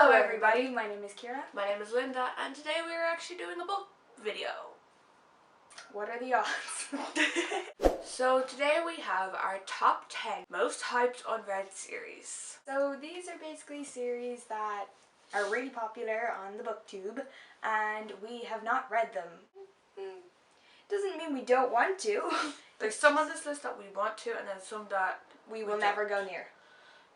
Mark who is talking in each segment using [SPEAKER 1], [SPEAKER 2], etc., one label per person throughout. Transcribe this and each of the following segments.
[SPEAKER 1] Hello everybody, my name is Ciara.
[SPEAKER 2] My name is Linda, and today we are actually doing a book video.
[SPEAKER 1] What are the odds?
[SPEAKER 2] So today we have our top 10 most hyped unread series.
[SPEAKER 1] So these are basically series that are really popular on the booktube and we have not read them. Doesn't mean we don't want to.
[SPEAKER 2] There's some on this list that we want to, and then some that
[SPEAKER 1] we will never go near.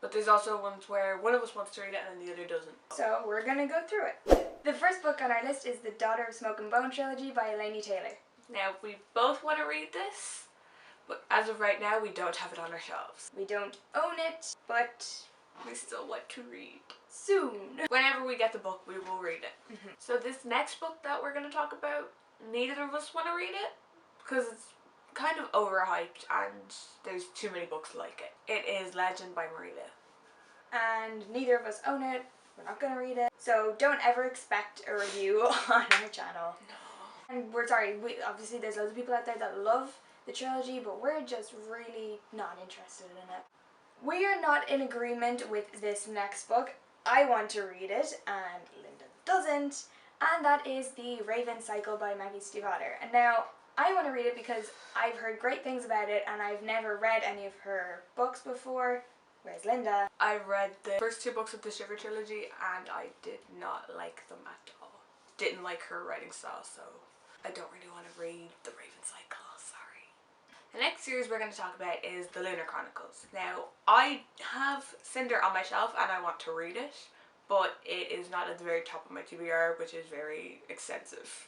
[SPEAKER 2] But there's also ones where one of us wants to read it and then the other doesn't.
[SPEAKER 1] So we're gonna go through it. The first book on our list is the Daughter of Smoke and Bone trilogy by Laini Taylor.
[SPEAKER 2] Now, we both want to read this, but as of right now we don't have it on our shelves.
[SPEAKER 1] We don't own it, but
[SPEAKER 2] we still want to read.
[SPEAKER 1] Soon.
[SPEAKER 2] Whenever we get the book, we will read it. So this next book that we're going to talk about, neither of us want to read it because it's kind of overhyped and there's too many books like it. It is Legend by Marita.
[SPEAKER 1] And neither of us own it. We're not going to read it. So don't ever expect a review on our channel.
[SPEAKER 2] No.
[SPEAKER 1] And we're sorry, obviously there's loads of people out there that love the trilogy, but we're just really not interested in it. We are not in agreement with this next book. I want to read it and Linda doesn't. And that is The Raven Cycle by Maggie Stiefvater. And now I want to read it because I've heard great things about it and I've never read any of her books before, whereas Linda...
[SPEAKER 2] I read the first two books of the Shiver trilogy and I did not like them at all. Didn't like her writing style, so I don't really want to read The Raven Cycle, sorry. The next series we're going to talk about is the Lunar Chronicles. Now, I have Cinder on my shelf and I want to read it, but it is not at the very top of my TBR, which is very extensive.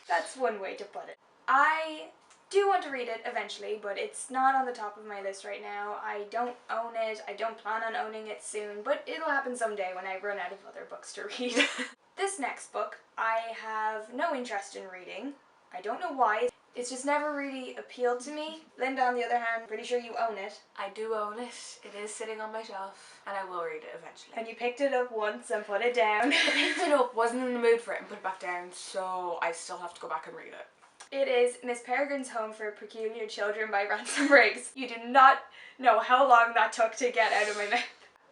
[SPEAKER 1] That's one way to put it. I do want to read it eventually, but it's not on the top of my list right now. I don't own it. I don't plan on owning it soon, but it'll happen someday when I run out of other books to read. This next book I have no interest in reading. I don't know why. It's just never really appealed to me. Linda, on the other hand, pretty sure you own it.
[SPEAKER 2] I do own it. It is sitting on my shelf and I will read it eventually.
[SPEAKER 1] And you picked it up once and put it down.
[SPEAKER 2] I picked it up, wasn't in the mood for it and put it back down, so I still have to go back and read it.
[SPEAKER 1] It is Miss Peregrine's Home for Peculiar Children by Ransom Briggs. You do not know how long that took to get out of my mouth.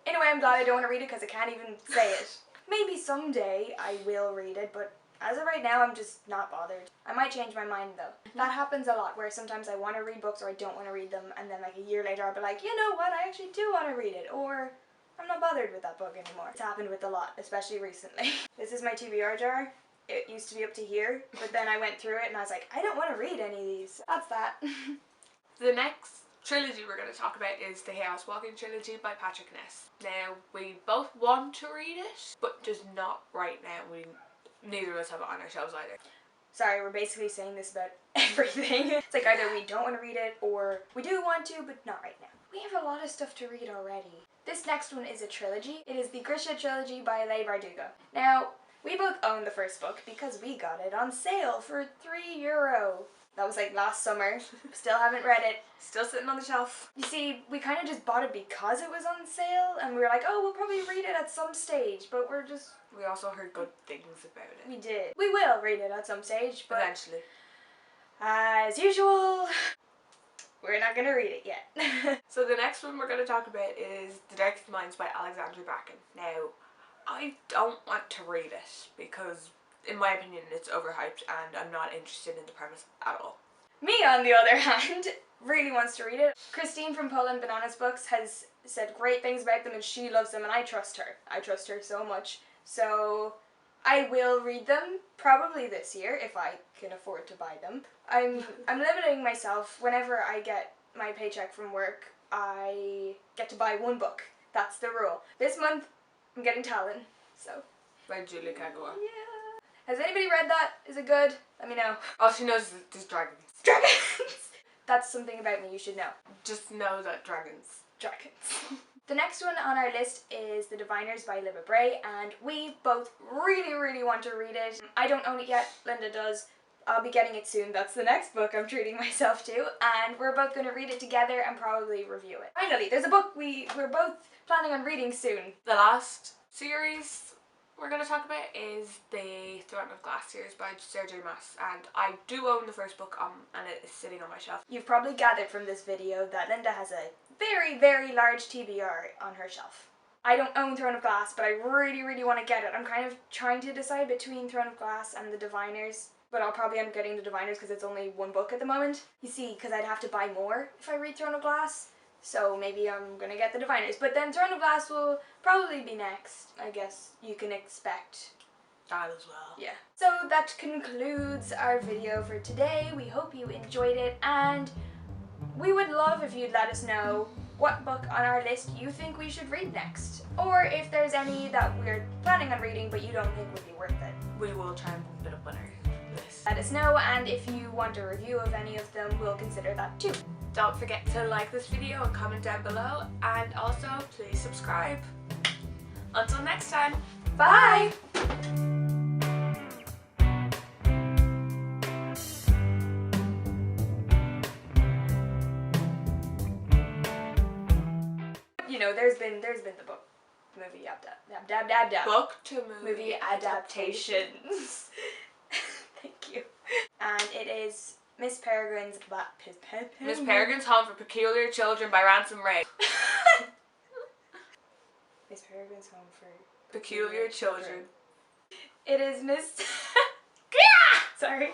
[SPEAKER 1] In a way, I'm glad I don't want to read it because I can't even say it. Maybe someday I will read it, but as of right now, I'm just not bothered. I might change my mind though. That happens a lot where sometimes I want to read books or I don't want to read them, and then like a year later I'll be like, you know what, I actually do want to read it, or I'm not bothered with that book anymore. It's happened with a lot, especially recently. This is my TBR jar. It used to be up to here, but then I went through it and I was like, I don't want to read any of these. That's that.
[SPEAKER 2] The next trilogy we're going to talk about is the Chaos Walking trilogy by Patrick Ness. Now, we both want to read it, but just not right now. Neither of us have it on our shelves either.
[SPEAKER 1] Sorry, we're basically saying this about everything. It's like either we don't want to read it or we do want to, but not right now. We have a lot of stuff to read already. This next one is a trilogy. It is the Grisha trilogy by Leigh Bardugo. Now, we both own the first book because we got it on sale for €3. That was like last summer. Still haven't read it.
[SPEAKER 2] Still sitting on the shelf.
[SPEAKER 1] You see, we kind of just bought it because it was on sale and we were like, oh, we'll probably read it at some stage, but we're just...
[SPEAKER 2] We also heard good things about it.
[SPEAKER 1] We did. We will read it at some stage, but...
[SPEAKER 2] Eventually.
[SPEAKER 1] As usual, we're not going to read it yet.
[SPEAKER 2] So the next one we're going to talk about is The Darkest Minds by Alexandra Bracken. Now, I don't want to read it because, in my opinion, it's overhyped and I'm not interested in the premise at all.
[SPEAKER 1] Me, on the other hand, really wants to read it. Christine from Poland Bananas Books has said great things about them and she loves them and I trust her. I trust her so much. So I will read them probably this year if I can afford to buy them. I'm limiting myself. Whenever I get my paycheck from work, I get to buy one book. That's the rule. This month, I'm getting Talon, so.
[SPEAKER 2] By Julia Kagawa.
[SPEAKER 1] Yeah. Has anybody read that? Is it good? Let me know.
[SPEAKER 2] All she knows is dragons.
[SPEAKER 1] Dragons! That's something about me you should know.
[SPEAKER 2] Just know that dragons.
[SPEAKER 1] Dragons. The next one on our list is The Diviners by Libba Bray, and we both really, really want to read it. I don't own it yet, Linda does. I'll be getting it soon. That's the next book I'm treating myself to, and we're both going to read it together and probably review it. Finally, there's a book we're both planning on reading soon.
[SPEAKER 2] The last series we're going to talk about is the Throne of Glass series by Sarah J. Maas, and I do own the first book and it is sitting on my shelf.
[SPEAKER 1] You've probably gathered from this video that Linda has a very, very large TBR on her shelf. I don't own Throne of Glass, but I really want to get it. I'm kind of trying to decide between Throne of Glass and the Diviners, but I'll probably end up getting the Diviners because it's only one book at the moment. You see, because I'd have to buy more if I read Throne of Glass, so maybe I'm going to get the Diviners. But then Throne of Glass will probably be next. I guess you can expect
[SPEAKER 2] that as well.
[SPEAKER 1] yeah. So that concludes our video for today. We hope you enjoyed it, and we would love if you'd let us know what book on our list you think we should read next, or if there's any that we're planning on reading but you don't think would be worth it.
[SPEAKER 2] We will try and put it up on our list.
[SPEAKER 1] Let us know, and if you want a review of any of them, we'll consider that too.
[SPEAKER 2] Don't forget to like this video and comment down below, and also please subscribe. Until next time,
[SPEAKER 1] Bye! You know, there's been the book movie
[SPEAKER 2] book to
[SPEAKER 1] movie adaptations. Thank you. And it is Miss Peregrine's
[SPEAKER 2] Miss Peregrine's Home for Peculiar Children by Ransom Ray.
[SPEAKER 1] Miss Peregrine's Home for
[SPEAKER 2] Peculiar Children.
[SPEAKER 1] It is Miss. Sorry.